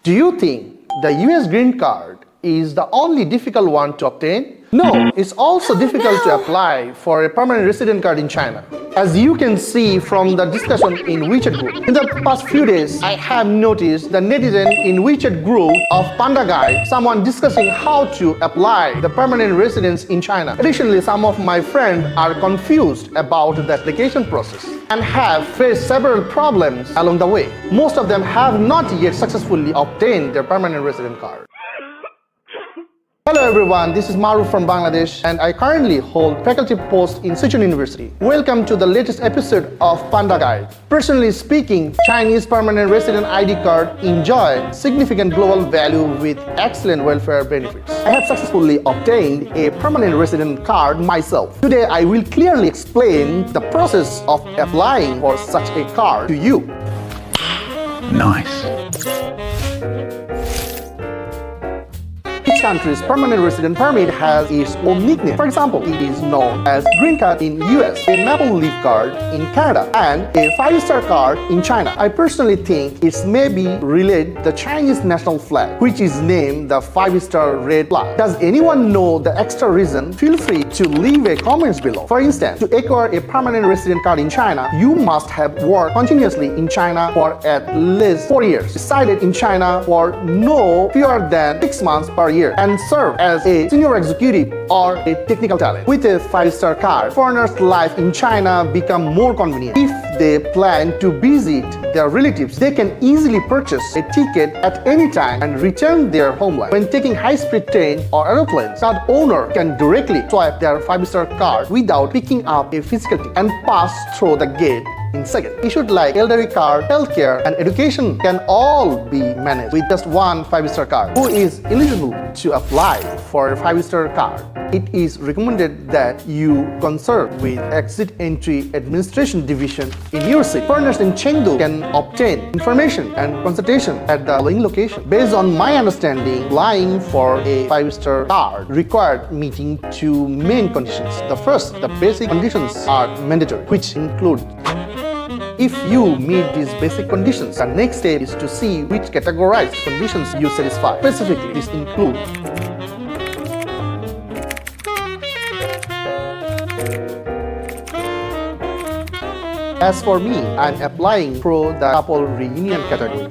Do you think the US green card is the only difficult one to obtain? No, it's also difficult to apply for a permanent resident card in China. As you can see from the discussion in WeChat group, in the past few days, I have noticed the netizen in WeChat group of Panda Guide, someone discussing how to apply the permanent residence in China. Additionally, some of my friends are confused about the application process and have faced several problems along the way. Most of them have not yet successfully obtained their permanent resident card. Hello everyone, this is Maruf from Bangladesh and I currently hold faculty post in Sichuan University. Welcome to the latest episode of Panda Guide. Personally speaking, Chinese permanent resident ID card enjoy significant global value with excellent welfare benefits. I have successfully obtained a permanent resident card myself. Today I will clearly explain the process of applying for such a card to you. Nice. Each country's permanent resident permit has its own nickname. For example, it is known as green card in US, a maple leaf card in Canada, and a 5-star card in China. I personally think it's maybe related to the Chinese national flag, which is named the 5-star red flag. Does anyone know the extra reason? Feel free to leave a comments below. For instance, to acquire a permanent resident card in China, you must have worked continuously in China for at least 4 years, resided in China for no fewer than 6 months per year, and serve as a senior executive or a technical talent. With a 5-star card, foreigners' life in China become more convenient. If they plan to visit their relatives, they can easily purchase a ticket at any time and return their homeland. When taking high-speed train or aeroplanes, card owner can directly swipe their 5-star card without picking up a physical ticket and pass through the gate in seconds. Issues like elderly card, healthcare, and education can all be managed with just one 5-star card. Who is eligible to apply for a 5-star card? It is recommended that you consult with Exit Entry Administration Division in your city. Foreigners in Chengdu can obtain information and consultation at the following location. Based on my understanding, applying for a 5-star card required meeting two main conditions. The first, the basic conditions are mandatory, which include: if you meet these basic conditions, the next step is to see which categorized conditions you satisfy. Specifically, this includes: as for me, I'm applying for the couple reunion category.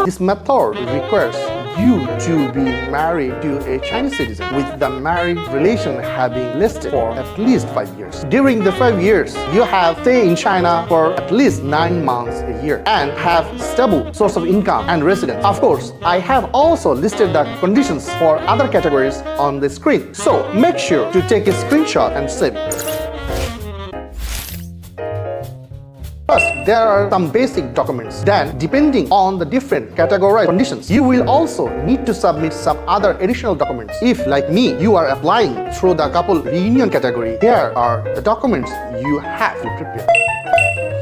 This method requires you to be married to a Chinese citizen with the marriage relation having lasted for at least 5 years. During the 5 years, you have stayed in China for at least 9 months a year and have stable source of income and residence. Of course, I have also listed the conditions for other categories on the screen, so make sure to take a screenshot and save it. First, there are some basic documents. Then, depending on the different categorized conditions, you will also need to submit some other additional documents. If, like me, you are applying through the couple reunion category, here are the documents you have to prepare.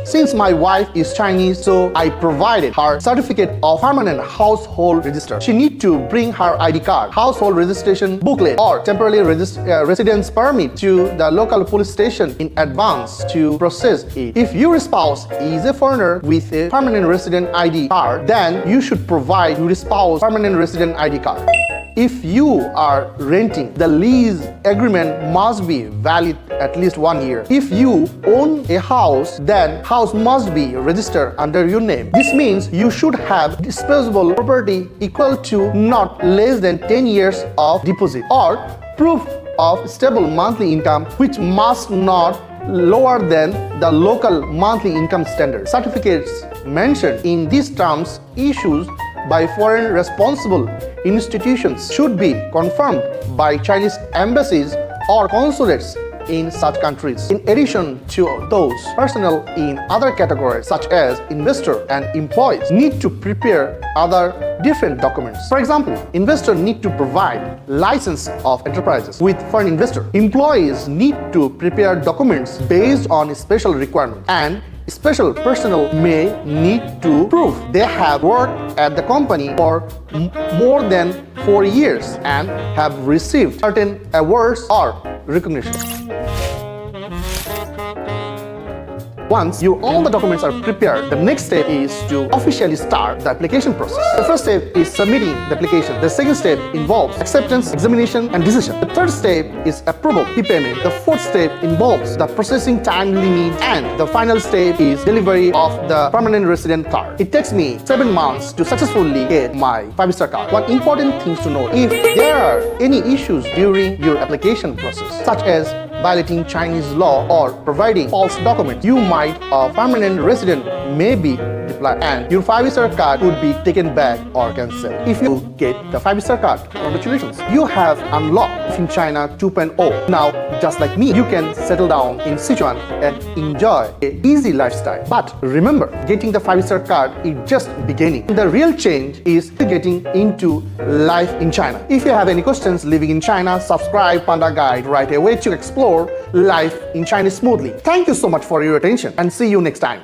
Since my wife is Chinese, so I provided her certificate of permanent household register. She needs to bring her ID card, household registration booklet, or temporary residence permit to the local police station in advance to process it. If your spouse is a foreigner with a permanent resident ID card, then you should provide your spouse permanent resident ID card. If you are renting, the lease agreement must be valid at least 1 year. If you own a house, then house must be registered under your name. This means you should have disposable property equal to not less than 10 years of deposit, or proof of stable monthly income which must not lower than the local monthly income standard. Certificates mentioned in these terms issued by foreign responsible institutions should be confirmed by Chinese embassies or consulates in such countries. In addition to those, personnel in other categories such as investor and employees need to prepare other different documents. For example, investors need to provide license of enterprises with foreign investor. Employees need to prepare documents based on special requirements, and special personnel may need to prove they have worked at the company for more than 4 years and have received certain awards or recognition. Once all the documents are prepared, the next step is to officially start the application process. The first step is submitting the application. The second step involves acceptance, examination, and decision. The third step is approval, payment. The fourth step involves the processing time limit, and the final step is delivery of the permanent resident card. It takes me 7 months to successfully get my 5-star card. One important thing to know: if there are any issues during your application process, such as violating Chinese law or providing false documents, you might a permanent resident may be deprived and your 5-star card would be taken back or cancelled. If you get the 5-star card, congratulations, you have unlocked in China 2.0. Now, just like me, you can settle down in Sichuan and enjoy an easy lifestyle. But remember, getting the 5-star card is just beginning. The real change is getting into life in China. If you have any questions living in China, subscribe Panda Guide right away to explore life in China smoothly. Thank you so much for your attention and see you next time.